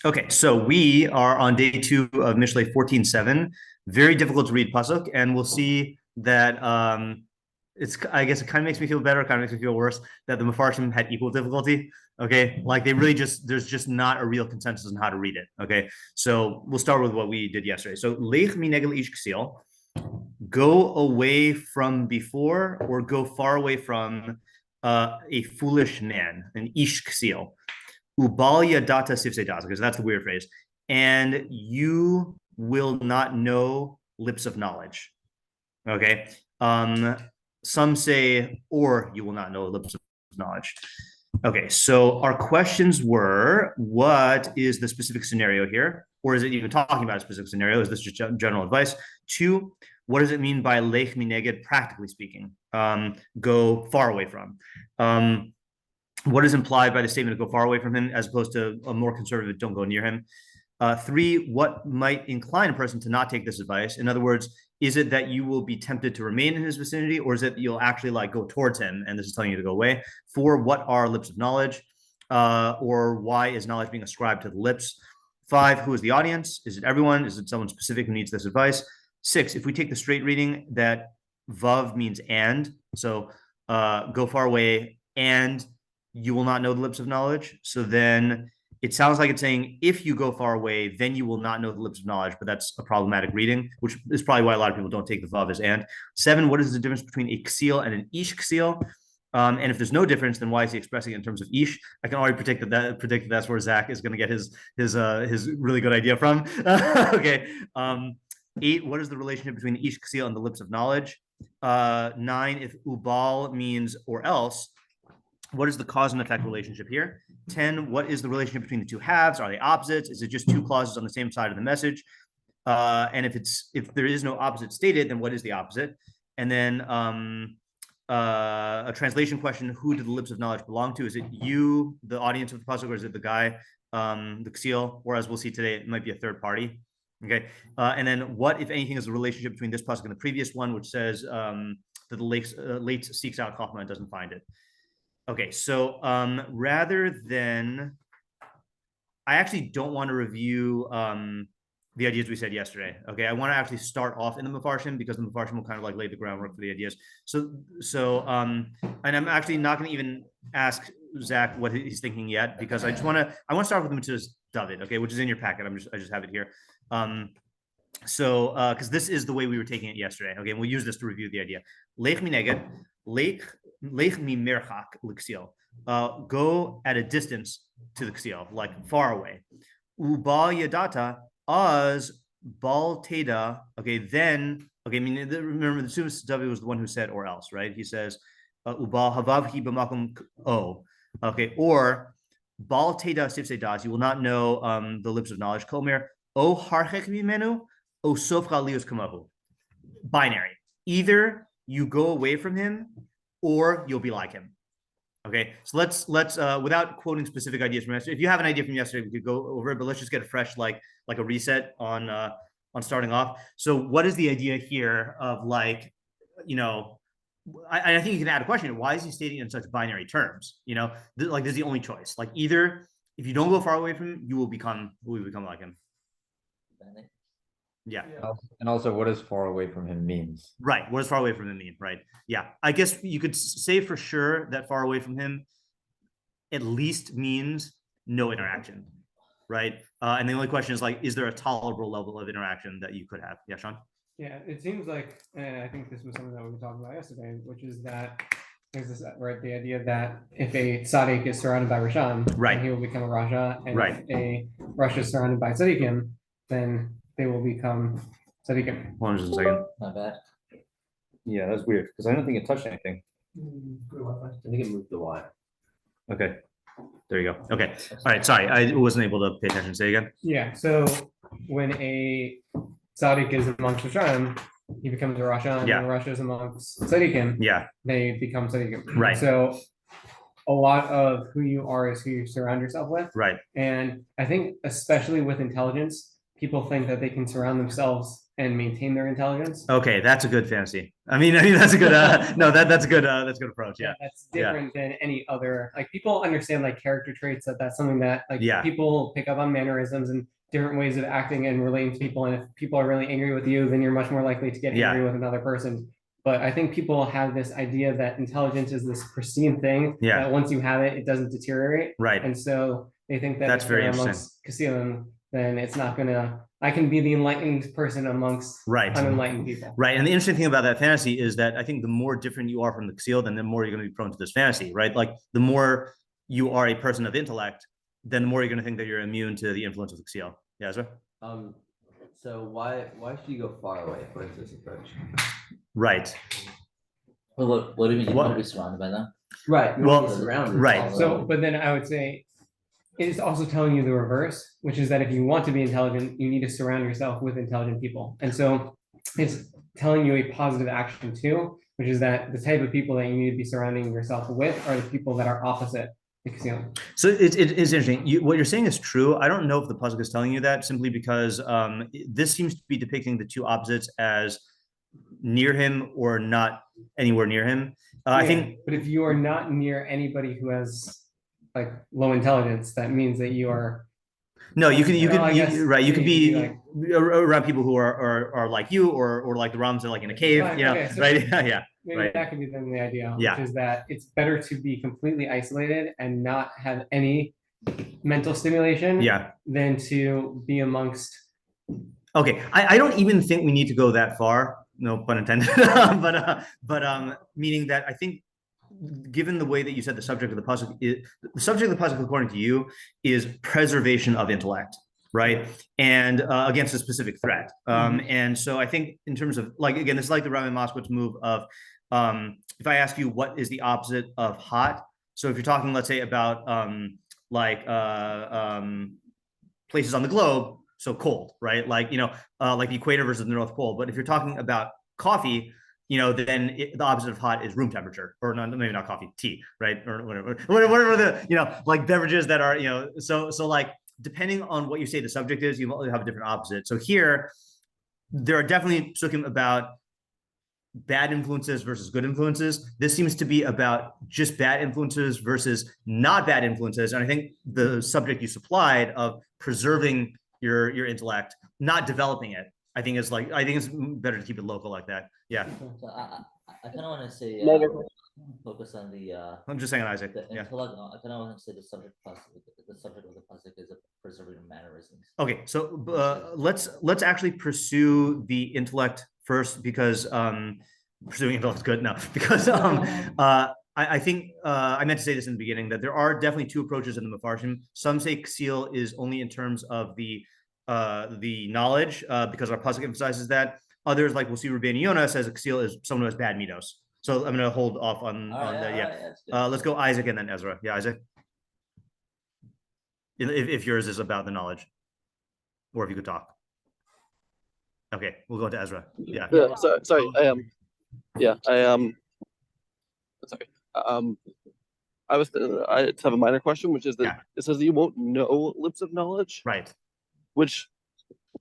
Okay, so we are on day 2 of Mishlei 14:7. Very difficult to read pasuk, and we'll see that it's. I guess it kind of makes me feel better, kind of makes me feel worse that the meforshim had equal difficulty. Okay, like they really just there's just not a real consensus on how to read it. Okay, so we'll start with what we did yesterday. So lech minegel ish ksil, go away from before or go far away from a foolish man, an ish ksil. Ubalia data sifsedas, because that's the weird phrase. And you will not know lips of knowledge. Okay. Some say, or you will not know lips of knowledge. Okay, so our questions were, what is the specific scenario here? Or is it even talking about a specific scenario? Is this just general advice? 2, what does it mean by lech mineged, practically speaking? Go far away from. What is implied by the statement to go far away from him as opposed to a more conservative don't go near him? 3, what might incline a person to not take this advice? In other words, is it that you will be tempted to remain in his vicinity, or is it that you'll actually like go towards him and this is telling you to go away? 4, what are lips of knowledge? Or why is knowledge being ascribed to the lips? 5, who is the audience? Is it everyone? Is it someone specific who needs this advice? 6, if we take the straight reading that vav means and, so go far away and you will not know the lips of knowledge. So then it sounds like it's saying if you go far away, then you will not know the lips of knowledge, but that's a problematic reading, which is probably why a lot of people don't take the vav as and. 7, what is the difference between a ksil and an ish ksil? And if there's no difference, then why is he expressing it in terms of ish? I can already predict that's where Zach is going to get his really good idea from. Okay. 8, what is the relationship between the ish ksil and the lips of knowledge? 9, if ubal means or else, what is the cause and effect relationship here? 10, what is the relationship between the two halves? Are they opposites? Is it just two clauses on the same side of the message? And if there is no opposite stated, then what is the opposite? And then a translation question, who do the lips of knowledge belong to? Is it you, the audience of the pasuk, or is it the guy, the ksil? Whereas we'll see today, it might be a third party. Okay. And then what, if anything, is the relationship between this pasuk and the previous one, which says that the late seeks out Chachma and doesn't find it. Okay, so rather than, I actually don't want to review the ideas we said yesterday. Okay, I want to actually start off in the meforshim because the meforshim will kind of like lay the groundwork for the ideas. So and I'm actually not going to even ask Zach what he's thinking yet because I want to start with the Metzudas David, okay, which is in your packet. I just have it here. Because this is the way we were taking it yesterday. Okay, and we'll use this to review the idea. Lech mineged, lech mi merchak l'ksil. Go at a distance to the ksil, like far away. Ubal yadata az bal teda. Okay, then. Okay, I mean, remember the Metzudas David was the one who said or else, right? He says ubal havav hi b'makom o. Okay, or bal teda sifsedas. You will not know the lips of knowledge. Komer o harchek mimenu. O sofcha lius kamahu. Binary. Either you go away from him or you'll be like him. Okay, so let's without quoting specific ideas from yesterday. If you have an idea from yesterday, we could go over it, but let's just get a fresh like a reset on starting off. So what is the idea here of like, you know, I think you can add a question. Why is he stating in such binary terms? You know, like this is the only choice. Like either if you don't go far away from him, you will become like him. Yeah. And also, what does far away from him means? Right. What does far away from him mean? Right. Yeah. I guess you could say for sure that far away from him at least means no interaction. Right. And the only question is like, is there a tolerable level of interaction that you could have? Yeah, Sean? Yeah, it seems like, and I think this was something that we were talking about yesterday, which is that there's this, right, the idea that if a tzaddik is surrounded by Rasham, right, he will become a Rasha, and right, if a Rasha is surrounded by tzaddikim, then they will become tzaddikim. Hold on just a second. Not bad. Yeah, that's weird because I don't think it touched anything. I think it moved the wire. Okay, there you go. Okay, all right. Sorry, I wasn't able to pay attention. Say again. Yeah. So when a tzaddik is amongst Rasham, he becomes a Rasha, and when Rasha is amongst tzaddikim, they become tzaddikim. Right. So a lot of who you are is who you surround yourself with. Right. And I think especially with intelligence, people think that they can surround themselves and maintain their intelligence. Okay, that's a good fantasy. I mean that's a good that's a good approach. Yeah. That's different than any other, like, people understand like character traits, that's something that like people pick up on mannerisms and different ways of acting and relating to people. And if people are really angry with you, then you're much more likely to get angry with another person. But I think people have this idea that intelligence is this pristine thing that once you have it, it doesn't deteriorate. Right. And so they think that that's very interesting. Kasilim, then it's not gonna, I can be the enlightened person amongst unenlightened people. Right. And the interesting thing about that fantasy is that I think the more different you are from the Ksil, then the more you're going to be prone to this fantasy, right? Like the more you are a person of intellect, then the more you're going to think that you're immune to the influence of the Ksil. Yeah, Ezra? So why should you go far away for this approach? Right. Well, what do you mean? You want to be surrounded by them? Right. Well, surrounded. right. So, but then I would say it is also telling you the reverse, which is that if you want to be intelligent, you need to surround yourself with intelligent people. And so it's telling you a positive action too, which is that the type of people that you need to be surrounding yourself with are the people that are opposite. So it's interesting. What you're saying is true. I don't know if the pasuk is telling you that simply because this seems to be depicting the two opposites as near him or not anywhere near him. I think. But if you are not near anybody who has like low intelligence, that means that you are. No, you could right. You could be like, around people who are like you or like the Rams are like in a cave. You know, so right? Yeah. Maybe that could be then the idea, which is that it's better to be completely isolated and not have any mental stimulation than to be amongst. Okay, I don't even think we need to go that far, no pun intended, but meaning that I think given the way that you said the subject of the pasuk, the subject of the pasuk according to you is preservation of intellect, right? And against a specific threat. And so I think in terms of like, again, this is like the Rami Moskowitz move of, if I ask you what is the opposite of hot, so if you're talking, let's say about places on the globe, so cold, right? Like, like the equator versus the North Pole. But if you're talking about coffee, then the opposite of hot is room temperature, or not, maybe not coffee, tea, right? Or whatever the, like beverages that are, so like, depending on what you say the subject is, you have a different opposite. So here, there are definitely psukim about bad influences versus good influences. This seems to be about just bad influences versus not bad influences. And I think the subject you supplied of preserving your intellect, not developing it, I think it's better to keep it local like that. Yeah. So I kind of want to say focus on the. I'm just saying, Isaac. I kind of want to say the subject of the pasuk is preserving mannerisms. Okay, so let's actually pursue the intellect first, because pursuing intellect is good. No, because I think I meant to say this in the beginning, that there are definitely two approaches in the meforshim. Some say ksil is only in terms of the knowledge, because our pasuk emphasizes that. Others, like we'll see, Rabbeinu Yonah says a ksil is someone who has bad midos. So I'm going to hold off on that. Let's go Isaac and then Ezra. Yeah, Isaac. If yours is about the knowledge, or if you could talk. Okay, we'll go to Ezra. Yeah. Sorry. I just have a minor question, which is that it says that you won't know lips of knowledge. Right. Which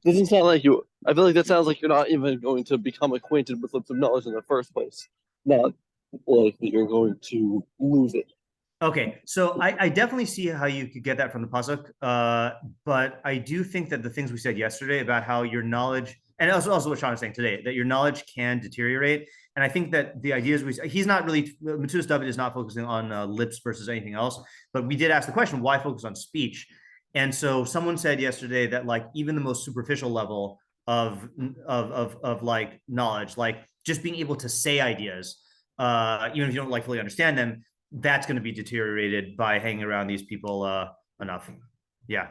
doesn't sound like you. I feel like that sounds like you're not even going to become acquainted with lips of knowledge in the first place. Not like that you're going to lose it. Okay, so I definitely see how you could get that from the pasuk, but I do think that the things we said yesterday about how your knowledge, and also what Sean is saying today, that your knowledge can deteriorate. And I think that the ideas he's not really, Metzudas David is not focusing on lips versus anything else, but we did ask the question, why focus on speech? And so someone said yesterday that like even the most superficial level of like knowledge, like just being able to say ideas, even if you don't like fully understand them, that's going to be deteriorated by hanging around these people enough. Yeah.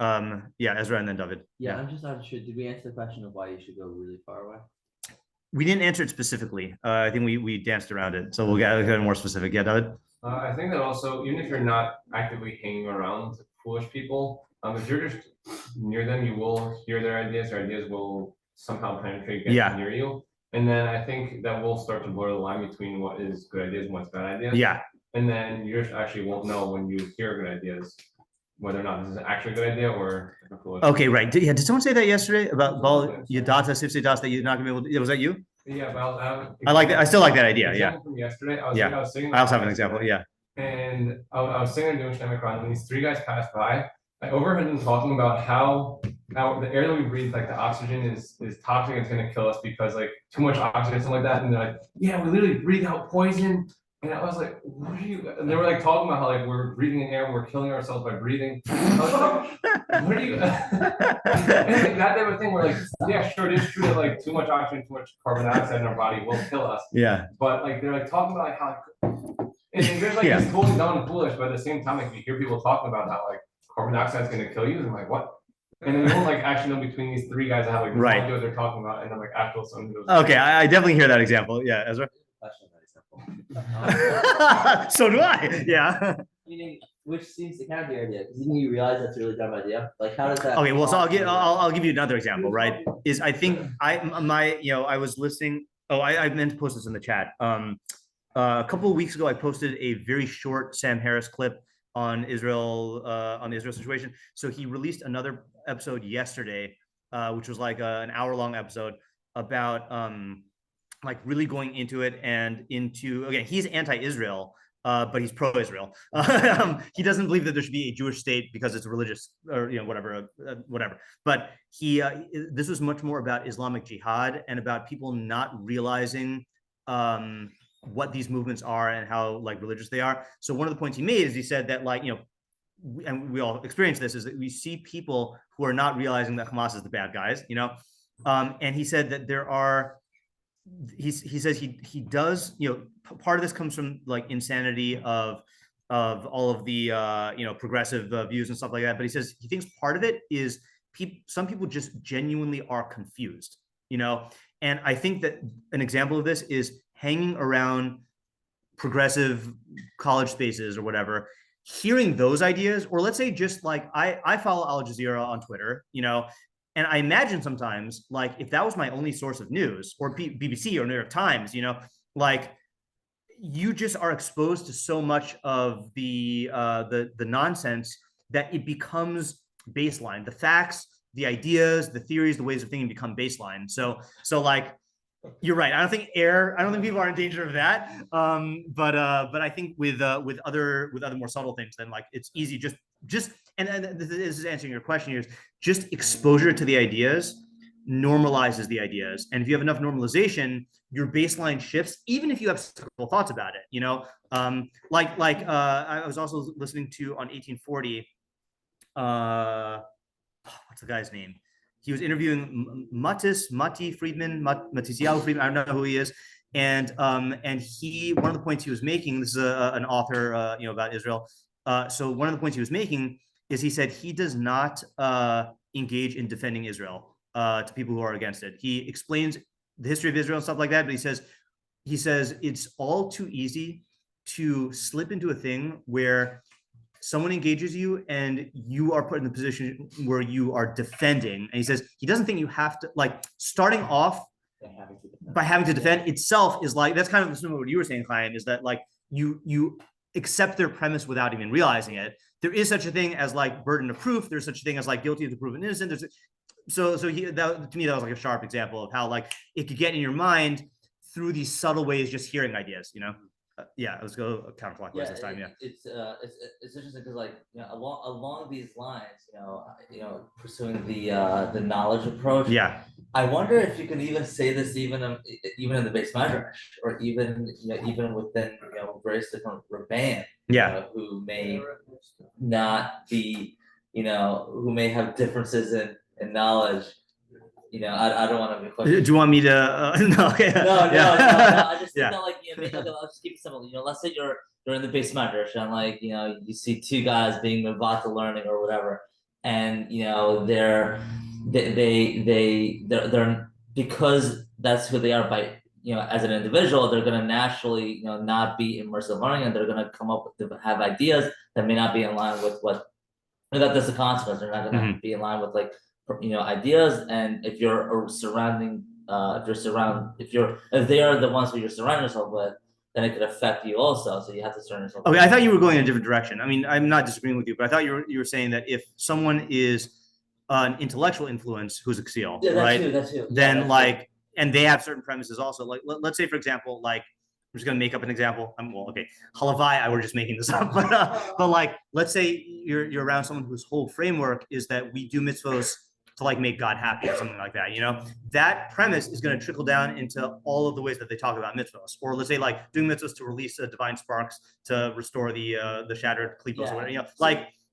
Ezra and then David. Yeah, I'm just not sure. Did we answer the question of why you should go really far away? We didn't answer it specifically. I think we danced around it. So we'll get more specific. Yeah, David? I think that also, even if you're not actively hanging around foolish people, if you're just near them, you will hear their ideas. Their ideas will somehow penetrate, get near you. And then I think that will start to blur the line between what is good ideas and what's bad ideas. Yeah. And then you just actually won't know when you hear good ideas whether or not this is actually a good idea or a foolish. Okay, right. Did someone say that yesterday about Bal Yadata Sifsidas that you're not gonna be able to? Was that you? Yeah, but I like that. I still like that idea. Yeah. From yesterday, I was sitting. I also have an example. Yeah. And I was sitting there doing Shemikron, and these three guys passed by. I overheard them talking about how the air that we breathe, like the oxygen is toxic, it's gonna kill us because like too much oxygen, something like that. And they're like, yeah, we literally breathe out poison. And I was like, what are you? And they were like talking about how like we're breathing in air and we're killing ourselves by breathing. I was like, what are you? And like that type of thing where like, yeah, sure, it is true that like too much oxygen, too much carbon dioxide in our body will kill us. Yeah. But like they're like talking about like how and there's like it's totally dumb and foolish, but at the same time, like you hear people talking about how like carbon dioxide is gonna kill you, and I'm like, what? And then you don't like actually know between these three guys how like no idea what they're talking about, and then like actual someone goes. Okay, I definitely hear that example. Yeah, Ezra. So do I. Yeah. Meaning, which seems to counter the idea, because then you realize that's a really dumb idea. Like, how does that? Okay, well, so I'll give you another example, right? Is I think I was listening. Oh, I meant to post this in the chat. A couple of weeks ago, I posted a very short Sam Harris clip on Israel, on the Israel situation. So he released another episode yesterday, which was like an hour-long episode about like really going into it and into, again, he's anti-Israel, but he's pro-Israel. He doesn't believe that there should be a Jewish state because it's religious or whatever. But this was much more about Islamic jihad and about people not realizing what these movements are and how like religious they are. So one of the points he made is he said that like, and we all experience this, is that we see people who are not realizing that Hamas is the bad guys, and he said that there are, he says he does, part of this comes from like insanity of all of the, progressive views and stuff like that. But he says he thinks part of it is some people just genuinely are confused, and I think that an example of this is hanging around progressive college spaces or whatever, hearing those ideas, or let's say just like I follow Al Jazeera on Twitter, and I imagine sometimes like if that was my only source of news, or BBC or New York Times, like you just are exposed to so much of the nonsense that it becomes baseline. The facts, the ideas, the theories, the ways of thinking become baseline. So like, you're right. I don't think people are in danger of that. But I think with other more subtle things, then like it's easy and this is answering your question here, is just exposure to the ideas normalizes the ideas. And if you have enough normalization, your baseline shifts, even if you have several thoughts about it, I was also listening to on 1840, what's the guy's name? He was interviewing Mati Friedman, Matisiyahu Friedman. I don't know who he is. And one of the points he was making, this is an author, about Israel. So one of the points he was making is he said he does not engage in defending Israel to people who are against it. He explains the history of Israel and stuff like that, but he says it's all too easy to slip into a thing where someone engages you and you are put in the position where you are defending. And he says he doesn't think you have to, like, starting off by having to defend itself is like, that's kind of what you were saying, Chaim, is that like you accept their premise without even realizing it. There is such a thing as like burden of proof. There's such a thing as like guilty to proven innocent. To me, that was like a sharp example of how like it could get in your mind through these subtle ways, just hearing ideas, let's go counterclockwise this time. It's interesting because like along these lines, pursuing the knowledge approach. Yeah. I wonder if you can even say this even in the base measure, or even within various different Rabbanim, who may not be, who may have differences in knowledge. I don't want to be questioned. Do you want me to? No, okay. No. I just think that like I'll just keep it simple. Let's say you're in the base measure and like you see two guys being mevata learning or whatever, and they're because that's who they are by as an individual, they're gonna naturally not be immersed in learning, and they're gonna come up with have ideas that may not be in line with what that's the consequence. They're not gonna be in line with like ideas. And if you're surrounding if they are the ones who you're surrounding yourself with, then it could affect you also. So you have to start yourself. Okay, I thought you were going in a different direction. I mean, I'm not disagreeing with you, but I thought you were saying that if someone is an intellectual influence who's a Ksil, right? That's too. Then and they have certain premises also. Like, let's say, for example, like, I'm just going to make up an example. Halavai, I were just making this up, but like, let's say you're around someone whose whole framework is that we do mitzvos to like make God happy or something like that. That premise is going to trickle down into all of the ways that they talk about mitzvos. Or let's say like doing mitzvos to release divine sparks to restore the shattered klipos, or whatever.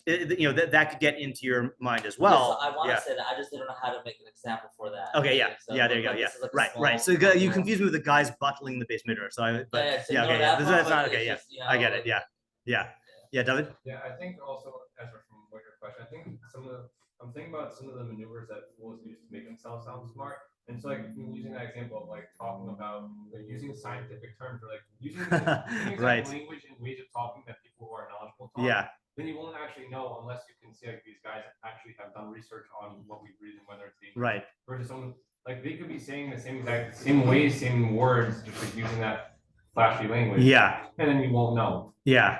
That could get into your mind as well. So I want to say that I just didn't know how to make an example for that. Okay, yeah, So there you go. Yeah, right. So you confused me with the guys bottling the base midrash. So that's not okay. Yeah, I get it. Yeah, David. Yeah, I think also as from what your question, I think I'm thinking about some of the maneuvers that fools use to make themselves sound smart. And so, like, using that example of like talking about using scientific terms or like using right. language and ways of talking that people who are knowledgeable talk. Yeah. Then you won't actually know unless you can see like these guys actually have done research on what we read and whether it's being right. Versus someone like they could be saying the same ways, same words, just like using that flashy language. Yeah. And then you won't know. Yeah.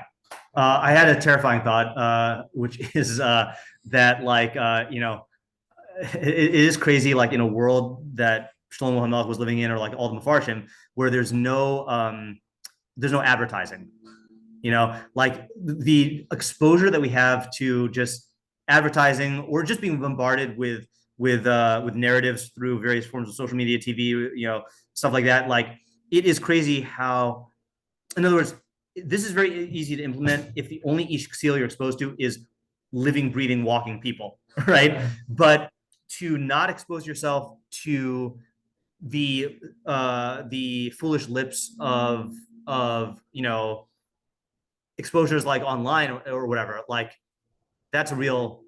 I had a terrifying thought, which is that like it is crazy, like in a world that Shlomo HaMelech was living in, or like all the meforshim, where there's no advertising. Like the exposure that we have to just advertising or just being bombarded with narratives through various forms of social media, TV, stuff like that. Like it is crazy how, in other words, this is very easy to implement if the only ish ksil you're exposed to is living, breathing, walking people, right? But to not expose yourself to the foolish lips of exposures like online or whatever, like that's a real,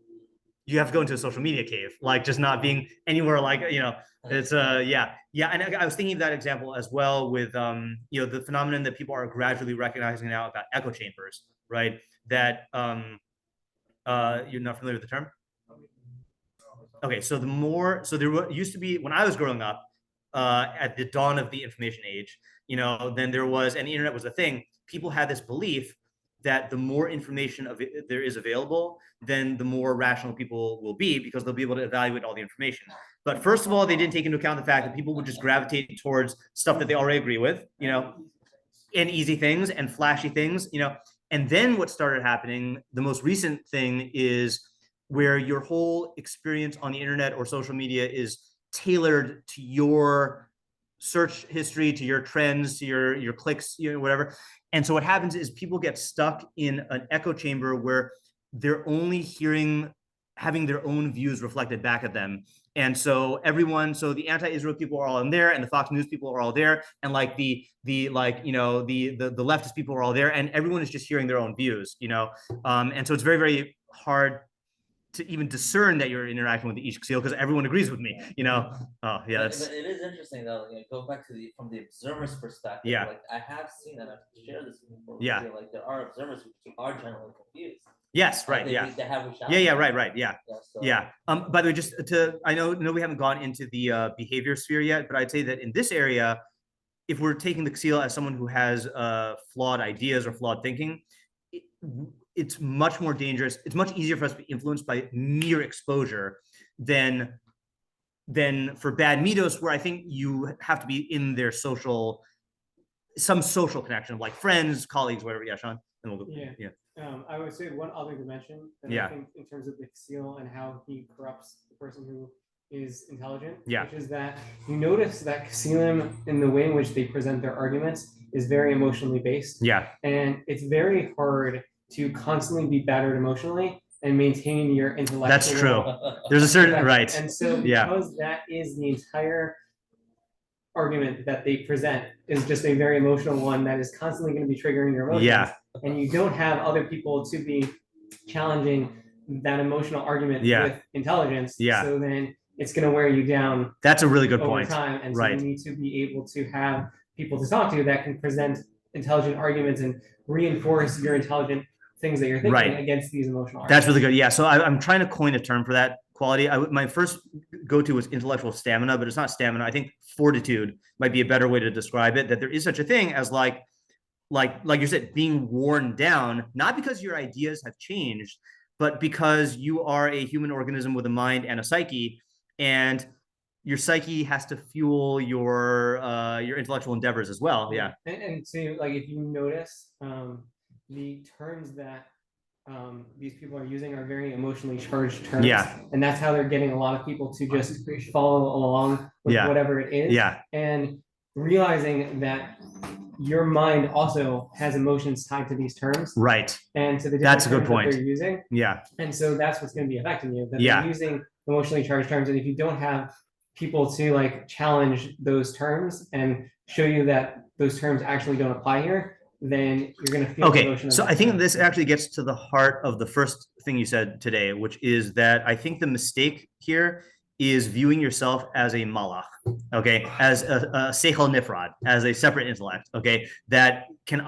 you have to go into a social media cave, like just not being anywhere, like it's and I was thinking of that example as well with the phenomenon that people are gradually recognizing now about echo chambers, right? That you're not familiar with the term? Okay, so there used to be, when I was growing up, at the dawn of the information age, then there was, and the internet was a thing, people had this belief that the more information there is available, then the more rational people will be, because they'll be able to evaluate all the information. But first of all, they didn't take into account the fact that people would just gravitate towards stuff that they already agree with, and easy things and flashy things, And then what started happening, the most recent thing, is where your whole experience on the internet or social media is tailored to your search history, to your trends, to your clicks, whatever. And so what happens is people get stuck in an echo chamber where they're only having their own views reflected back at them. And so the anti-Israel people are all in there, and the Fox News people are all there, and like the leftist people are all there, and everyone is just hearing their own views, And so it's very, very hard to even discern that you're interacting with the ish ksil because everyone agrees with me, But it is interesting though. Go back to from the observer's perspective. Yeah. Like I have seen, and I've shared this before. Yeah. Like there are observers who are generally confused. Yes. Right. They have Right. Yeah. By the way, I know we haven't gone into the behavior sphere yet, but I'd say that in this area, if we're taking the ksil as someone who has flawed ideas or flawed thinking, it's much more dangerous. It's much easier for us to be influenced by mere exposure than for bad midos, where I think you have to be in their some social connection, like friends, colleagues, whatever. Yeah, Sean. And we'll go. Yeah. I would say one other dimension that I think in terms of the ksil and how he corrupts the person who is intelligent, which is that you notice that ksilim, in the way in which they present their arguments, is very emotionally based. Yeah. And it's very hard to constantly be battered emotionally and maintain your intellectual. That's true. There's a certain right. And so because that is the entire argument that they present is just a very emotional one that is constantly going to be triggering your emotions. Yeah. And you don't have other people to be challenging that emotional argument with intelligence. Yeah. So then it's going to wear you down. That's a really good over point. Time. And so you need to be able to have people to talk to that can present intelligent arguments and reinforce your intelligent things that you're thinking against these emotional arguments. That's really good. Yeah. So I'm trying to coin a term for that quality. My first go-to was intellectual stamina, but it's not stamina. I think fortitude might be a better way to describe it, that there is such a thing as like like you said, being worn down, not because your ideas have changed, but because you are a human organism with a mind and a psyche, and your psyche has to fuel your intellectual endeavors as well. Yeah. And so like if you notice, the terms that these people are using are very emotionally charged terms. Yeah. And that's how they're getting a lot of people to just follow along with whatever it is. Yeah. And realizing that your mind also has emotions tied to these terms. Right. And to the that's a good terms point. that they're using. Yeah. And so that's what's going to be affecting you. That they're using emotionally charged terms. And if you don't have people to like challenge those terms and show you that those terms actually don't apply here, then you're going to feel okay. So I think this actually gets to the heart of the first thing you said today, which is that I think the mistake here is viewing yourself as a malach, okay, as a seichel nifrad, as a separate intellect, okay, that can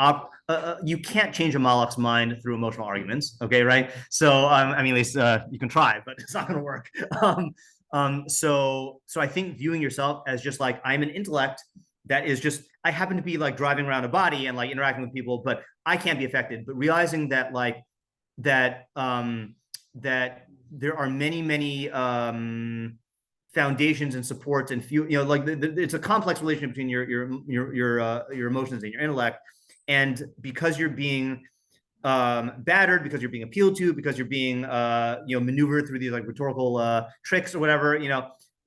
you can't change a malach's mind through emotional arguments, okay, right? So I mean, at least you can try, but it's not going to work. So I think viewing yourself as just like, I'm an intellect that is just, I happen to be like driving around a body and like interacting with people, but I can't be affected. But realizing that like that there are many foundations and supports and like it's a complex relationship between your emotions and your intellect. And because you're being battered, because you're being appealed to, because you're being maneuvered through these like rhetorical tricks or whatever,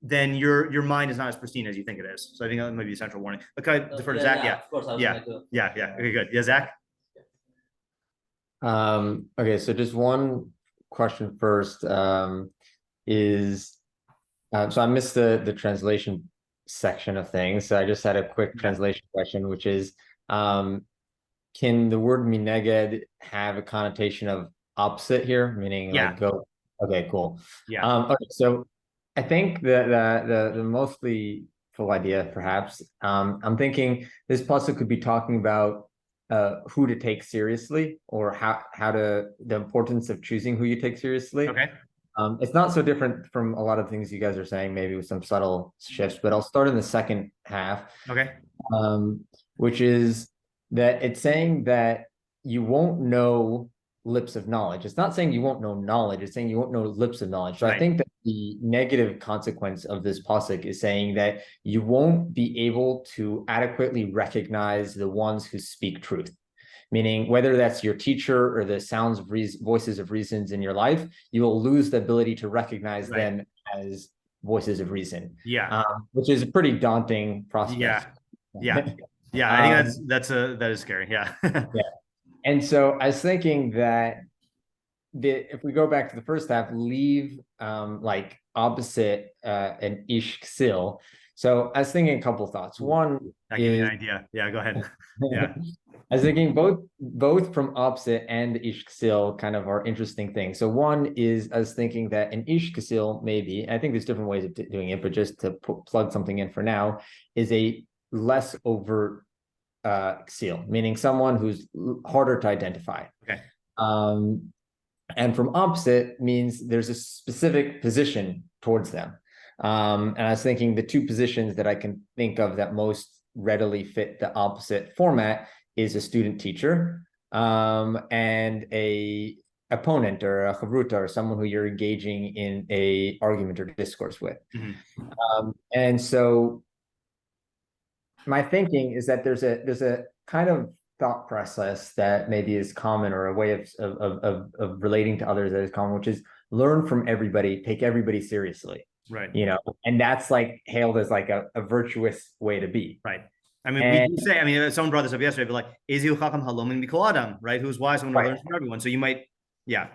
then your mind is not as pristine as you think it is. So I think that might be a central warning. Okay, defer to Zach. Yeah, of course. Yeah. Okay, good. Yeah, Zach. Okay, so just one question first. Is so I missed the translation section of things. So I just had a quick translation question, which is, can the word mineged have a connotation of opposite here, meaning like go? Okay, cool. Yeah. Okay, so I think the mostly full idea, perhaps, I'm thinking this pasuk could be talking about who to take seriously, or the importance of choosing who you take seriously. Okay. It's not so different from a lot of things you guys are saying, maybe with some subtle shifts, but I'll start in the second half. Okay. Which is that it's saying that you won't know lips of knowledge. It's not saying you won't know knowledge, it's saying you won't know lips of knowledge. So I think that the negative consequence of this pasuk is saying that you won't be able to adequately recognize the ones who speak truth. Meaning, whether that's your teacher or the sounds of voices of reasons in your life, you will lose the ability to recognize them as voices of reason. Yeah. Which is a pretty daunting prospect. Yeah. I think that is scary. Yeah. Yeah. And so I was thinking that if we go back to the first half, leave like opposite an ish ksil. So I was thinking a couple of thoughts. One, that gave me an idea. Yeah, go ahead. Yeah. I was thinking both from opposite and ish ksil kind of are interesting things. So one is, I was thinking that an ish ksil, maybe, I think there's different ways of doing it, but just to plug something in for now, is a less overt ksil, meaning someone who's harder to identify. Okay. And from opposite means there's a specific position towards them. And I was thinking the two positions that I can think of that most readily fit the opposite format is a student teacher and a opponent or a chavruta, or someone who you're engaging in a argument or discourse with. Mm-hmm. And so my thinking is that there's a kind of thought process that maybe is common, or a way of relating to others that is common, which is learn from everybody, take everybody seriously. Right. And that's like hailed as like a virtuous way to be. Right. I mean, we do say, someone brought this up yesterday, but like, Eziu chacham halomin mikol adam, right? Who's wise, someone who learns from everyone. So you might, yeah,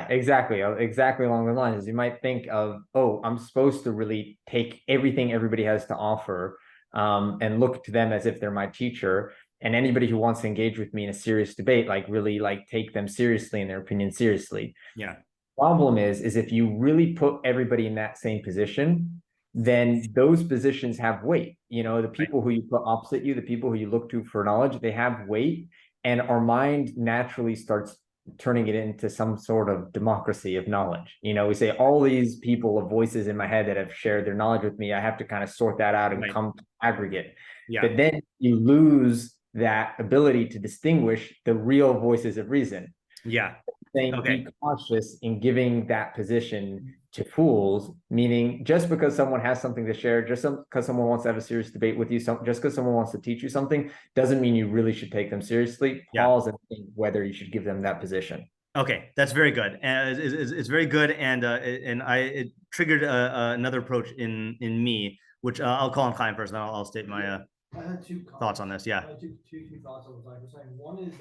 exactly along the lines. You might think of, oh, I'm supposed to really take everything everybody has to offer and look to them as if they're my teacher. And anybody who wants to engage with me in a serious debate, like really like take them seriously and their opinion seriously. Yeah. Problem is if you really put everybody in that same position, then those positions have weight. The people who you put opposite you, the people who you look to for knowledge, they have weight, and our mind naturally starts turning it into some sort of democracy of knowledge. We say all these people of voices in my head that have shared their knowledge with me, I have to kind of sort that out and come to aggregate. Yeah. But then you lose that ability to distinguish the real voices of reason. Yeah. Saying be cautious in giving that position to fools, meaning just because someone has something to share, just because someone wants to have a serious debate with you, just because someone wants to teach you something, doesn't mean you really should take them seriously. Pause and think whether you should give them that position. Okay, that's very good, and it's very good, and it triggered another approach in me, which I'll call on Chaim first, and I'll state my I had two thoughts on this. Yeah. I had two thoughts on what I was saying. One is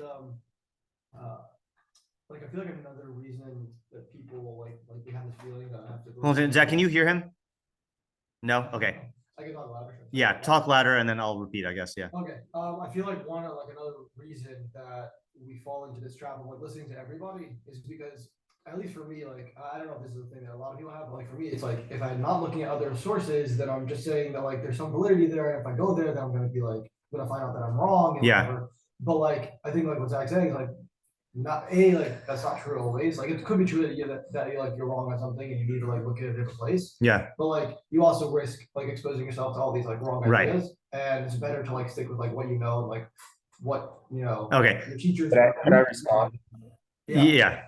like I feel like another reason that people like they have this feeling that I have to go. Hold on, Zach, can you hear him? No? Okay. I can talk louder. Yeah, talk louder and then I'll repeat, I guess. Yeah. Okay. I feel like another reason that we fall into this trap of like listening to everybody is because, at least for me, like I don't know if this is a thing that a lot of people have, but like for me, it's like if I'm not looking at other sources, then I'm just saying that like there's some validity there, and if I go there, then I'm gonna be like gonna find out that I'm wrong. And whatever. But like I think like what Zach's saying is like like that's not true always. Like it could be true that you're wrong on something and you need to like look at a different place. Yeah. But like you also risk like exposing yourself to all these like wrong ideas, and it's better to like stick with like what you know and like what Okay. your teachers. Can I respond? Yeah.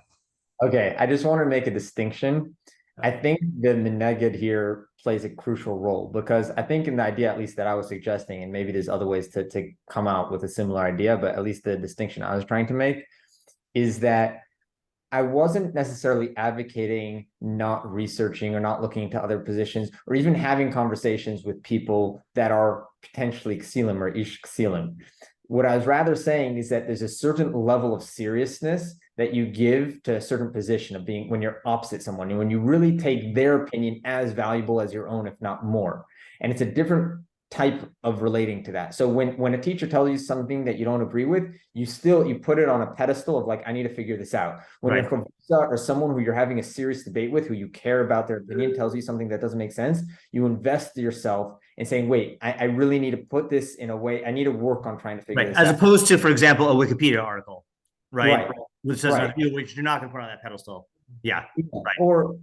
Okay, I just want to make a distinction. I think the Meneged here plays a crucial role because I think in the idea, at least that I was suggesting, and maybe there's other ways to come out with a similar idea, but at least the distinction I was trying to make is that I wasn't necessarily advocating not researching or not looking into other positions or even having conversations with people that are potentially Ksilim or Ish Ksilim. What I was rather saying is that there's a certain level of seriousness that you give to a certain position of being when you're opposite someone and when you really take their opinion as valuable as your own, if not more. And it's a different type of relating to that. So when a teacher tells you something that you don't agree with, you put it on a pedestal of like, I need to figure this out. When you're or someone who you're having a serious debate with, who you care about their opinion, tells you something that doesn't make sense, you invest yourself in saying, wait, I really need to put this in a way, I need to work on trying to figure this out. As opposed to, for example, a Wikipedia article, right? Which says which you're not going to put on that pedestal. Yeah. Right. Or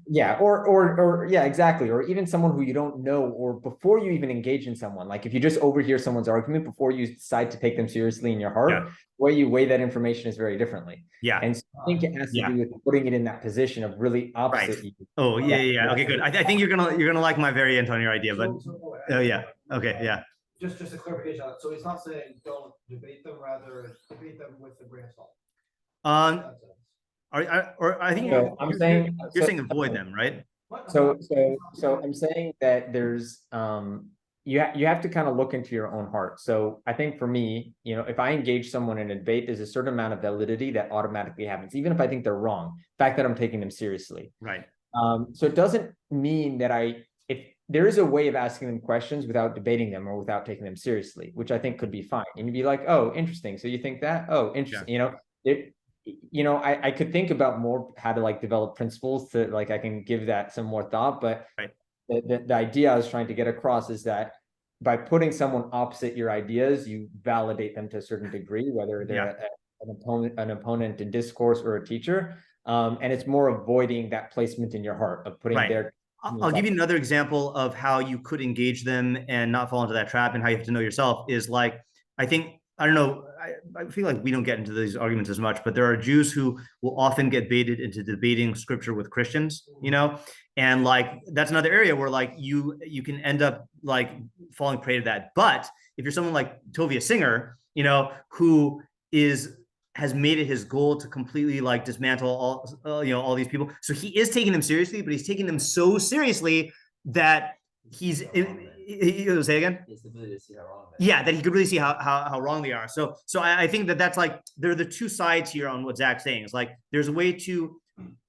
exactly. Or even someone who you don't know, or before you even engage in someone, like if you just overhear someone's argument before you decide to take them seriously in your heart, the way you weigh that information is very differently. Yeah. And so I think it has to do with putting it in that position of really opposite. You. Oh, yeah. Okay, good. I think you're gonna like my variant on your idea, but Okay, yeah. Just a clarification on it. So it's not saying don't debate them, rather debate them with the grain of salt. I think I'm saying you're saying avoid them, right? So I'm saying that there's you have to kind of look into your own heart. So I think for me, if I engage someone in a debate, there's a certain amount of validity that automatically happens, even if I think they're wrong. The fact that I'm taking them seriously. Right. So it doesn't mean that if there is a way of asking them questions without debating them or without taking them seriously, which I think could be fine. And you'd be like, oh, interesting. So you think that? Oh, interesting. Yeah. I could think about more how to like develop principles to like, I can give that some more thought, but the idea I was trying to get across is that by putting someone opposite your ideas, you validate them to a certain degree, whether they're an opponent in discourse or a teacher. And it's more avoiding that placement in your heart of putting their. I'll give you another example of how you could engage them and not fall into that trap, and how you have to know yourself is like, I don't know, I feel like we don't get into these arguments as much, but there are Jews who will often get baited into debating scripture with Christians, and like, that's another area where like you can end up like falling prey to that. But if you're someone like Tovia Singer, who has made it his goal to completely like dismantle all these people. So he is taking them seriously, but he's taking them so seriously that he'll say again. Yeah, that he could really see how wrong they are. So I think that's like, there are the two sides here on what Zach's saying. It's like, there's a way to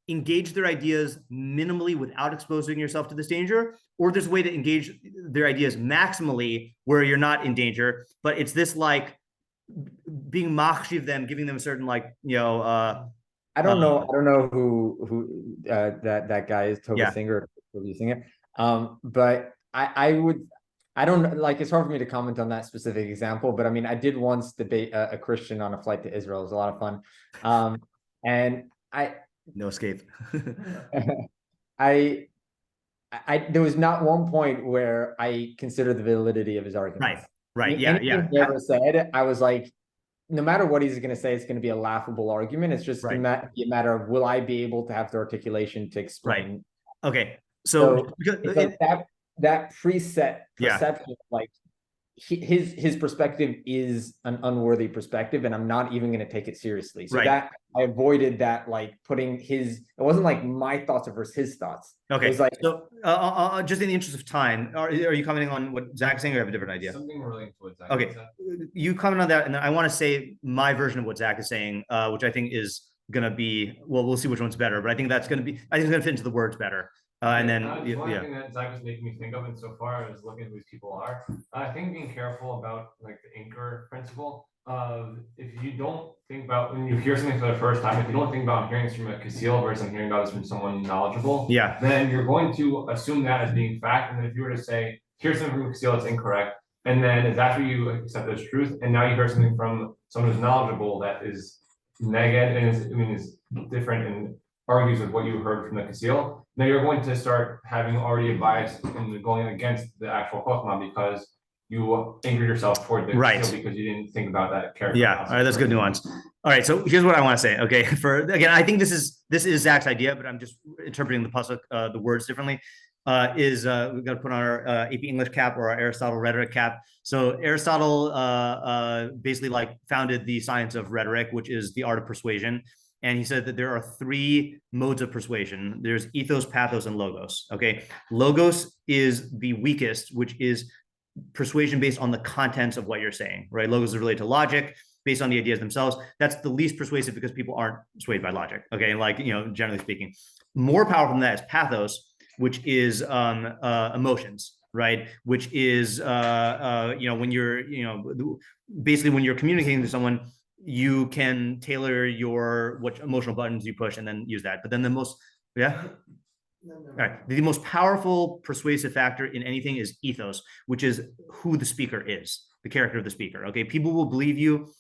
engage their ideas minimally without exposing yourself to this danger, or there's a way to engage their ideas maximally where you're not in danger, but it's this like being machshav them, giving them a certain like, I don't know who that guy is, Tovia Singer, but I don't know, like, it's hard for me to comment on that specific example, but I mean, I did once debate a Christian on a flight to Israel. It was a lot of fun. And no escape. There was not one point where I considered the validity of his argument. Right. Yeah. He ever said, I was like, no matter what he's going to say, it's going to be a laughable argument. It's just going to be a matter of, will I be able to have the articulation to explain? Right. Okay. So it's like that preset perception, like his perspective is an unworthy perspective, and I'm not even going to take it seriously. So that I avoided that, like putting it wasn't like my thoughts versus his thoughts. Okay. It was like, so just in the interest of time, are you commenting on what Zach's saying, or have a different idea? Something relating to what Zach said. You comment on that, and then I want to say my version of what Zach is saying, which I think is going to be, well, we'll see which one's better, but I think it's going to fit into the words better. And then one thing that Zach was making me think of, and so far I was looking at who these people are. I think being careful about like the anchor principle of, if you don't think about, when you hear something for the first time, if you don't think about hearing this from a Kasil versus hearing about this from someone knowledgeable, then you're going to assume that as being fact. And then if you were to say, here's something from Kasil that's incorrect, and then if that's what you accept as truth, and now you hear something from someone who's knowledgeable that is neged and is different and argues with what you heard from the Kasil, now you're going to start having already a bias and going against the actual Chokhmah because you anchored yourself toward the Kasil because you didn't think about that character. Yeah, all right, that's good nuance. All right, so here's what I want to say. Okay, again, I think this is Zach's idea, but I'm just interpreting the pasuk, the words differently. We've got to put on our AP English cap or our Aristotle rhetoric cap. So Aristotle basically like founded the science of rhetoric, which is the art of persuasion. And he said that there are 3 modes of persuasion. There's ethos, pathos, and logos. Okay, logos is the weakest, which is persuasion based on the contents of what you're saying, right? Logos is related to logic, based on the ideas themselves. That's the least persuasive because people aren't swayed by logic. Okay, like, generally speaking. More powerful than that is pathos, which is emotions, right? Which is when you're basically when you're communicating to someone, you can tailor what emotional buttons you push and then use that. But then the most powerful persuasive factor in anything is ethos, which is who the speaker is, the character of the speaker. Okay, people will believe you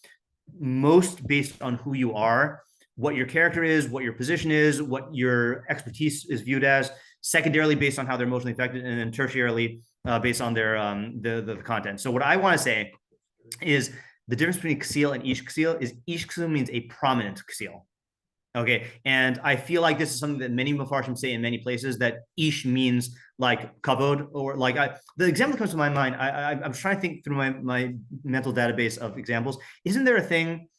most based on who you are, what your character is, what your position is, what your expertise is viewed as. Secondarily, based on how they're emotionally affected, and then tertiarily, based on their the content. So what I want to say is the difference between Kasil and Ish Kasil is Ish Kasil means a prominent Kasil. Okay, and I feel like this is something that many meforshim say in many places, that Ish means like kavod, or like the example that comes to my mind. I'm trying to think through my mental database of examples. Isn't there a thing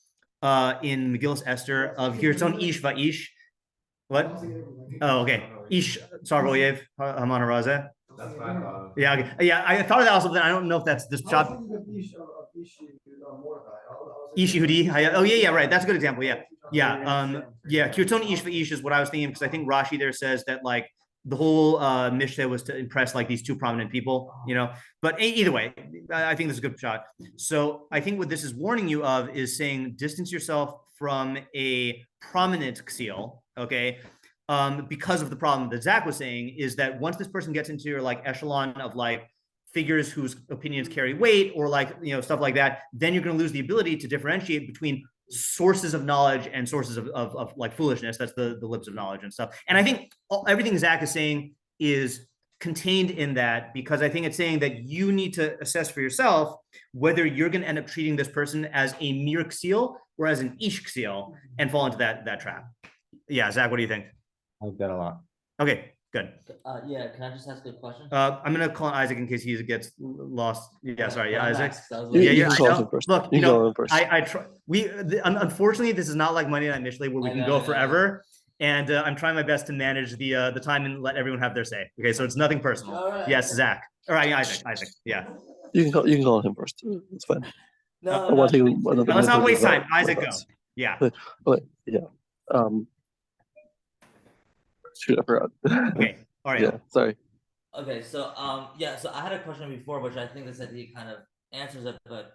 in Megillus Esther of Hirtzon Ish Va'ish? What? Oh, okay. Ish Sarvoyev Haman Razeh. That's what I thought. Yeah, okay. Yeah, I thought of that also, but I don't know if that's this job. Ish Yehudi. Oh yeah, right. That's a good example. Yeah. Kirton Ish Va'ish is what I was thinking, because I think Rashi there says that like the whole Mishlei was to impress like these 2 prominent people, But either way, I think this is a good shot. So I think what this is warning you of is saying distance yourself from a prominent Kasil, okay? Because of the problem that Zach was saying is that once this person gets into your like echelon of like figures whose opinions carry weight, or like, stuff like that, then you're going to lose the ability to differentiate between sources of knowledge and sources of like foolishness. That's the lips of knowledge and stuff. And I think everything Zach is saying is contained in that, because I think it's saying that you need to assess for yourself whether you're going to end up treating this person as a mere Kasil or as an Ish Kasil and fall into that trap. Yeah, Zach, what do you think? I like that a lot. Okay, good. Yeah, can I just ask a question? I'm gonna call on Isaac in case he gets lost. Yeah, sorry. Yeah, Isaac. Look, I try. Unfortunately, this is not like Monday Night Mishlei where we can go forever. And I'm trying my best to manage the time and let everyone have their say. Okay, so it's nothing personal. Right. Yes, Zach. All right, Isaac. Yeah. You can call him first. It's fine. Let's not waste time. Isaac, go. Yeah. Yeah. Shoot, I forgot. Okay. All right. Yeah. Sorry. Okay. So so I had a question before, which I think this idea kind of answers it, but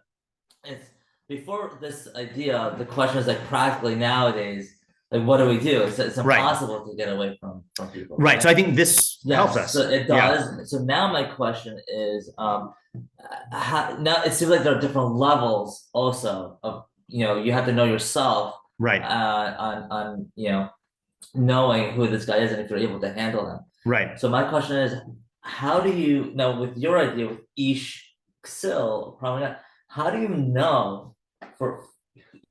it's before this idea. The question is like practically nowadays, like what do we do? It's impossible to get away from people. Right. So I think this helps us. So it does. Yeah. So now my question is, now it seems like there are different levels also of you have to know yourself. Right. On knowing who this guy is and if you're able to handle him. Right. So my question is, how do you now with your idea with Ish Kasil, probably not, how do you know for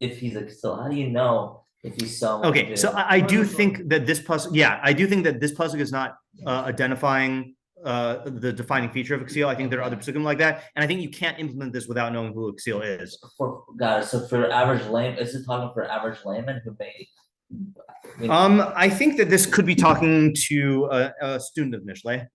if he's a ksil? How do you know if he's someone? Okay, so I do think that this pasuk, I do think that this pasuk is not identifying the defining feature of a ksil. I think there are other pasukim like that, and I think you can't implement this without knowing who a ksil is. Got it. So for average layman, is it talking for average layman who may? I think that this could be talking to a student of Mishlei,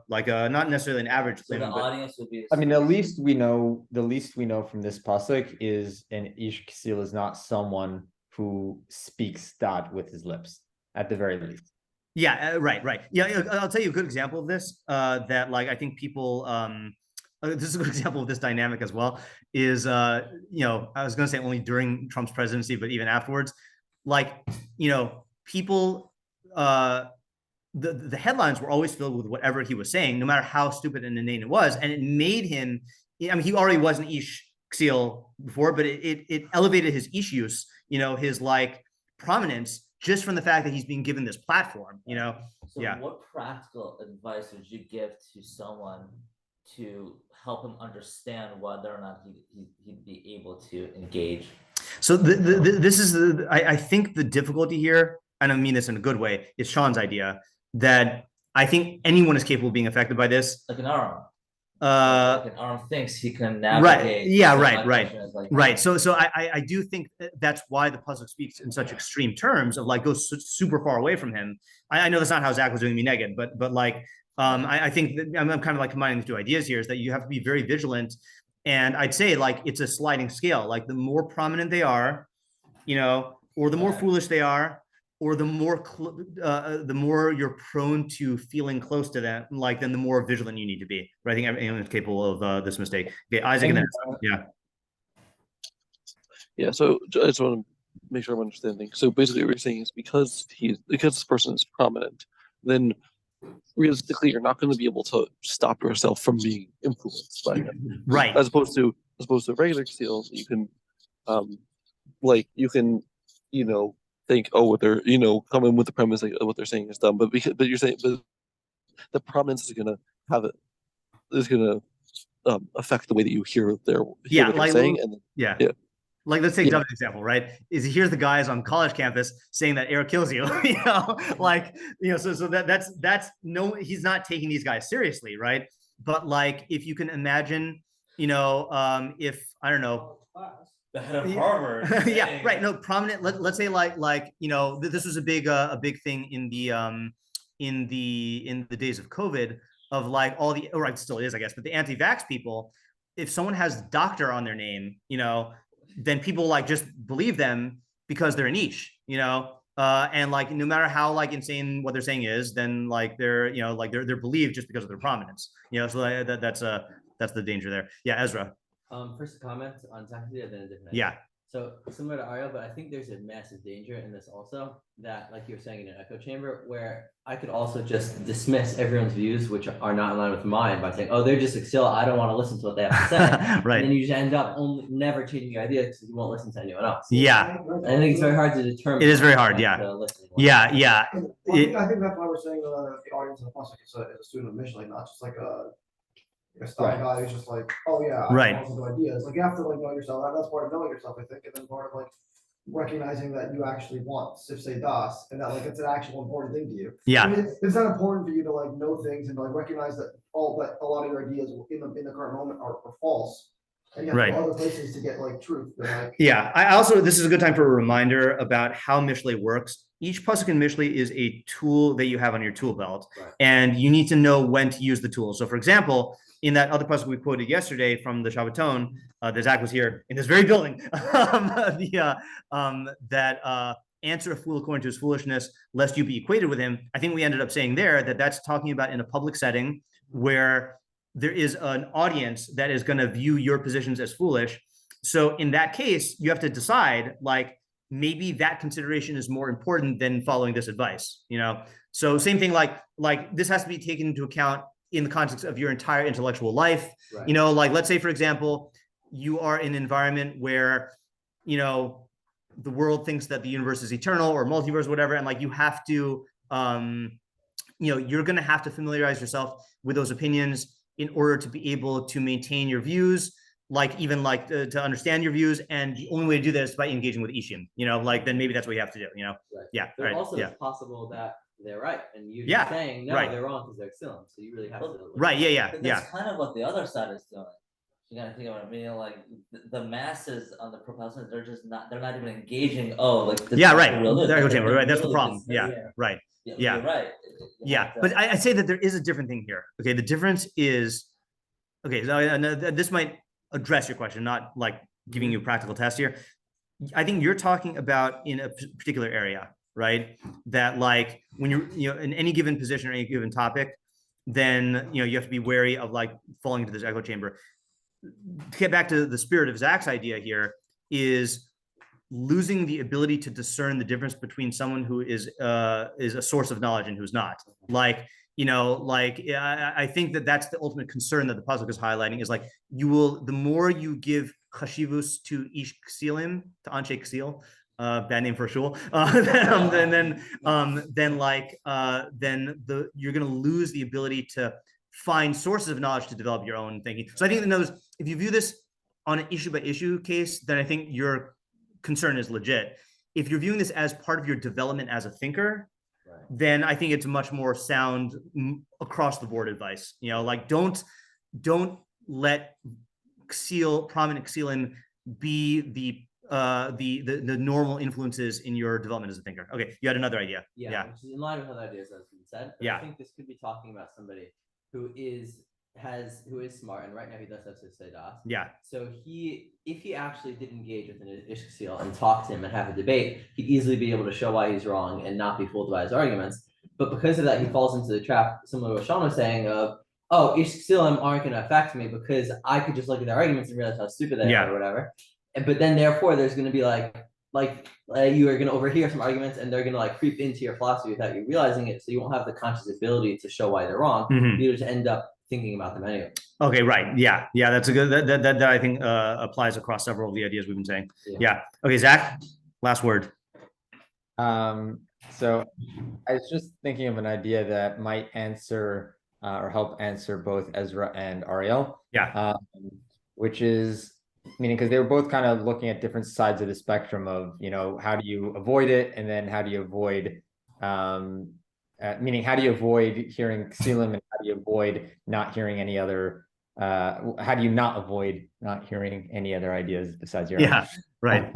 like not necessarily an average layman. The audience would be. I mean, the least we know from this pasuk is an ish ksil is not someone who speaks dot with his lips, at the very least. Yeah, right. Yeah, I'll tell you a good example of this. That like I think people. This is a good example of this dynamic as well. Is I was going to say only during Trump's presidency, but even afterwards, like people. The headlines were always filled with whatever he was saying, no matter how stupid and inane it was, and it made him. I mean, he already was an ish ksil before, but it elevated his ish use, his like prominence just from the fact that he's being given this platform, So what practical advice would you give to someone to help him understand whether or not he'd be able to engage? So this is I think the difficulty here, and I mean this in a good way, is Sean's idea that I think anyone is capable of being affected by this. Like an arm. Like an arm thinks he can navigate. Right. Yeah. Right. So I do think that's why the pasuk speaks in such extreme terms of like goes super far away from him. I know that's not how Zach was doing me negative, but like I think that I'm kind of like combining the two ideas here is that you have to be very vigilant, and I'd say like it's a sliding scale. Like the more prominent they are, or the more foolish they are, or the more you're prone to feeling close to them, like then the more vigilant you need to be. But I think everyone is capable of this mistake. Okay, Isaac, and then yeah. So I just want to make sure I'm understanding. So basically, what you're saying is because this person is prominent, then realistically, you're not going to be able to stop yourself from being influenced by them, right? As opposed to regular ksil, you can, think, what they're, come in with the premise like what they're saying is dumb, but you're saying, but the prominence is gonna affect the way that you hear what they're saying, and like let's take David's example, right? Is here's the guys on college campus saying that air kills you, so that's no, he's not taking these guys seriously, right? But like if you can imagine, if I don't know. The head of Harvard. Yeah, right. No, prominent. Let's say like this was a big thing in the days of COVID of like all the, or it still is, I guess, but the anti-vax people. If someone has doctor on their name, then people like just believe them because they're a niche, and like no matter how like insane what they're saying is, then like they're they're believed just because of their prominence, So that's the danger there. Yeah, Ezra. First comment on Zachary and then a different. Yeah. So similar to Ariel, but I think there's a massive danger in this also, that like you were saying in an echo chamber, where I could also just dismiss everyone's views, which are not in line with mine, by saying, oh, they're just ksil, I don't want to listen to what they have to say. Right. And then you just end up never changing your idea because you won't listen to anyone else. Yeah. I think it's very hard to determine. It is very hard, yeah. Well, I think that's why we're saying the audience of the pasuk is a student of Mishlei, not just like a stock guy who's just like, oh yeah, I have no ideas. Like you have to like know yourself. That's part of knowing yourself, I think, and then part of like recognizing that you actually want sifsei das, and that like it's an actual important thing to you. Yeah, I mean, it's not important for you to like know things and to like recognize that a lot of your ideas in the current moment are false. And you have to go other places to get like truth. Like, I also, this is a good time for a reminder about how Mishlei works. Each pasuk in Mishlei is a tool that you have on your tool belt, and you need to know when to use the tool. So, for example, in that other pasuk we quoted yesterday from the Shabbaton, that Zach was here in this very building, answer a fool according to his foolishness, lest you be equated with him. I think we ended up saying there that that's talking about in a public setting where there is an audience that is going to view your positions as foolish. So in that case, you have to decide, like, maybe that consideration is more important than following this advice, So same thing, like this has to be taken into account in the context of your entire intellectual life. Like let's say, for example, you are in an environment where, the world thinks that the universe is eternal or multiverse, whatever. And like, you have to, you're going to have to familiarize yourself with those opinions in order to be able to maintain your views, like even like to understand your views, and the only way to do that is by engaging with Ishim, like then maybe that's what you have to do, Right. Yeah. But Right. also Yeah. it's possible that they're right, and you're Yeah, just saying no, right. they're wrong because they're Xilim. So you really have to. Right. Yeah. But that's kind of what the other side is doing. You gotta think about it. I mean, like the masses on the Protestants, they're not even engaging. Oh, like this Yeah. is Right. the real news. The echo Like, chamber. they're Right. That's the literally problem. just Yeah. saying, Right. Yeah. Yeah. You're right. Yeah. But I say that there is a different thing here. Okay. The difference is, okay. So this might address your question, not like giving you a practical test here. I think you're talking about in a particular area, right? That like when you're, in any given position or any given topic, then, you have to be wary of like falling into this echo chamber. To get back to the spirit of Zach's idea here is losing the ability to discern the difference between someone who is a source of knowledge and who's not. Like, I think that's the ultimate concern that the pasuk is highlighting, is like the more you give chashivus to ish ksilim, to anshe ksil, bad name for a shul, then you're going to lose the ability to find sources of knowledge to develop your own thinking. So I think if you view this on an issue by issue case, then I think your concern is legit. If you're viewing this as part of your development as a thinker, then I think it's much more sound across the board advice. Like don't let prominent ksilim be the normal influences in your development as a thinker. Okay, you had another idea. Yeah. Which is in line with how that idea has been said. But I think this could be talking about somebody who is smart, and right now he does have Success. Yeah. So if he actually did engage with an Ishksil and talk to him and have a debate, he'd easily be able to show why he's wrong and not be fooled by his arguments. But because of that, he falls into the trap, similar to what Sean was saying, of, oh, Ishksilim aren't going to affect me because I could just look at their arguments and realize how stupid they are or whatever. But then therefore there's going to be you are going to overhear some arguments and they're going to like creep into your philosophy without you realizing it. So you won't have the conscious ability to show why they're wrong. Mm-hmm. You just end up thinking about them anyway. Okay, right. Yeah. That's a good, that I think applies across several of the ideas we've been saying. Yeah. Okay, Zach, last word. So I was just thinking of an idea that might answer or help answer both Ezra and Ariel. Yeah. Which is, meaning, because they were both kind of looking at different sides of the spectrum of, how do you avoid it? And then how do you avoid, meaning how do you avoid hearing ksilim, and how do you avoid not hearing any other, how do you not avoid not hearing any other ideas besides your own? Right.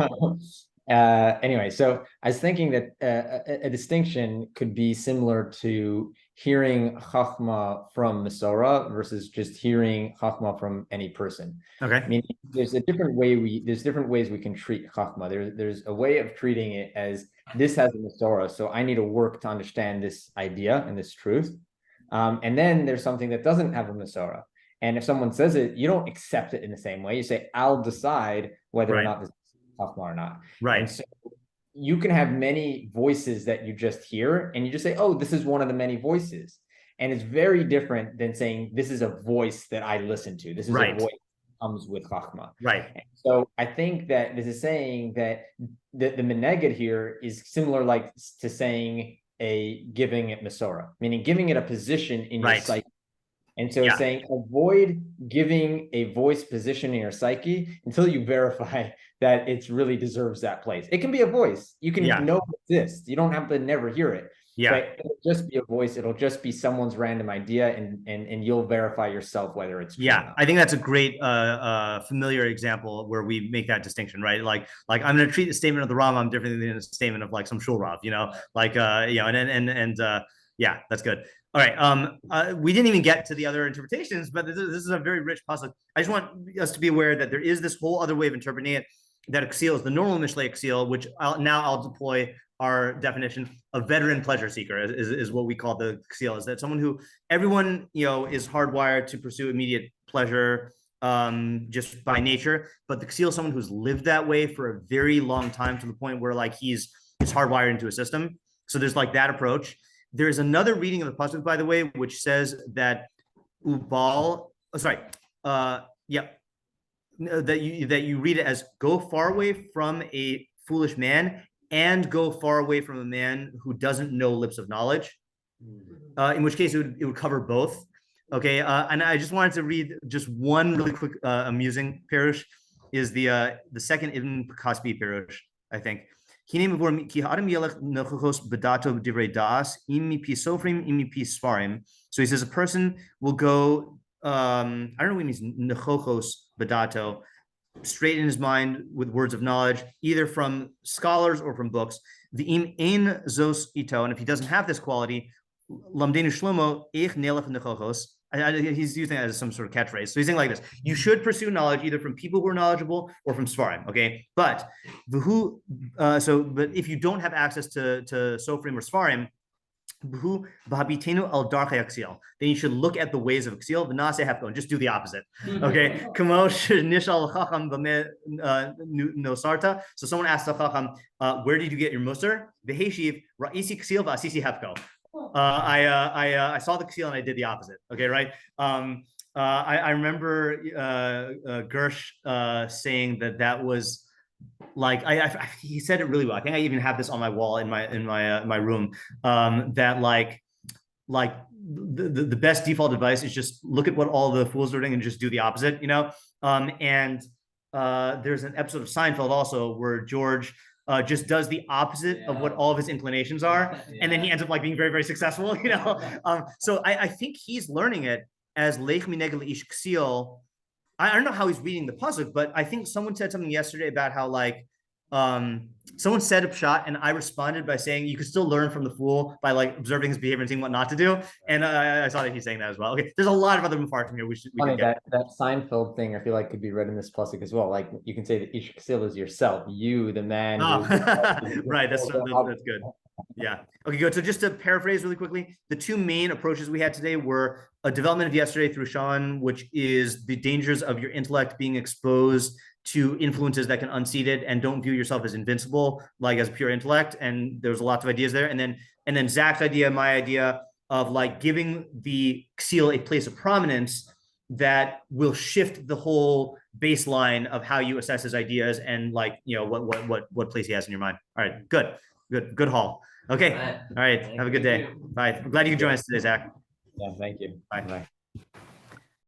Anyway, so I was thinking that a distinction could be similar to hearing chachma from Masorah versus just hearing chachma from any person. Okay. I mean, there's different ways we can treat chachma. There's a way of treating it as this has a Masorah, so I need to work to understand this idea and this truth. And then there's something that doesn't have a Masorah. And if someone says it, you don't accept it in the same way. You say, I'll decide whether or not this chachma or not. Right. And so you can have many voices that you just hear, and you just say, oh, this is one of the many voices. And it's very different than saying, this is a voice that I listen to. This is a voice that comes with chachma. Right. And so I think that this is saying that the meneged here is similar like to saying giving it Masorah, meaning giving it a position in your psyche. And so it's saying avoid giving a voice position in your psyche until you verify that it really deserves that place. It can be a voice. You can know it exists. You don't have to never hear it. Yeah. But it'll just be a voice. It'll just be someone's random idea, and you'll verify yourself whether it's true or not. I think that's a great familiar example where we make that distinction, right? Like I'm going to treat the statement of the Rambam differently than a statement of like some shul rav, yeah, that's good. All right. We didn't even get to the other interpretations, but this is a very rich pasuk. I just want us to be aware that there is this whole other way of interpreting it, that Aksil is the normal Mishlei Aksil, which I'll deploy our definition. A veteran pleasure seeker is what we call the Aksil, is that someone who everyone, is hardwired to pursue immediate pleasure just by nature. But the Aksil is someone who's lived that way for a very long time, to the point where like it's hardwired into a system. So there's like that approach. There's another reading of the pasuk, by the way, which says that that you read it as go far away from a foolish man and go far away from a man who doesn't know lips of knowledge. In which case it would cover both. Okay, and I just wanted to read just one really quick amusing pirush, is the second Ibn Kaspi pirush, I think. So he says a person will go, I don't know what he means, nechokos bedato, straight in his mind with words of knowledge, either from scholars or from books. The im ein zos ito, and if he doesn't have this quality, lamdenu shlomo ich nelech nechokos. He's using that as some sort of catchphrase. So he's saying like this: you should pursue knowledge either from people who are knowledgeable or from Sfarim. Okay, but but if you don't have access to Sofrim or Sfarim, then you should look at the ways of Aksil, and just do the opposite. Okay. So someone asked the Chacham, where did you get your Musar? I saw the Ksil and I did the opposite. Okay, right? I remember Gersh saying that was like he said it really well. I think I even have this on my wall in my room. That like the best default advice is just look at what all the fools are doing and just do the opposite, you know. And there's an episode of Seinfeld also where George just does the opposite of what all of his inclinations are, and then he ends up like being very, very successful, you know. So I think he's learning it as Lech Minegel Ish Ksil. I don't know how he's reading the pasuk, but I think someone said something yesterday about how like someone set up shot, and I responded by saying you could still learn from the fool by like observing his behavior and seeing what not to do. And I saw that he's saying that as well. Okay, there's a lot of other mefarshim here. We Funny, that Seinfeld thing I feel like could be read in this pasuk as well. Like you can say that Ish Ksil is yourself, you, the man. Right, that's good. Yeah. Okay, good. So just to paraphrase really quickly, the two main approaches we had today were a development of yesterday through Sean, which is the dangers of your intellect being exposed to influences that can unseat it, and don't view yourself as invincible, like as pure intellect. And there's lots of ideas there. And then Zach's idea, my idea of like giving the Ksil a place of prominence that will shift the whole baseline of how you assess his ideas and like, you know, what place he has in your mind. All right, good haul. Okay. All right. Have a good day. Bye. I'm glad you could join us today, Zach. Yeah, thank you. Bye.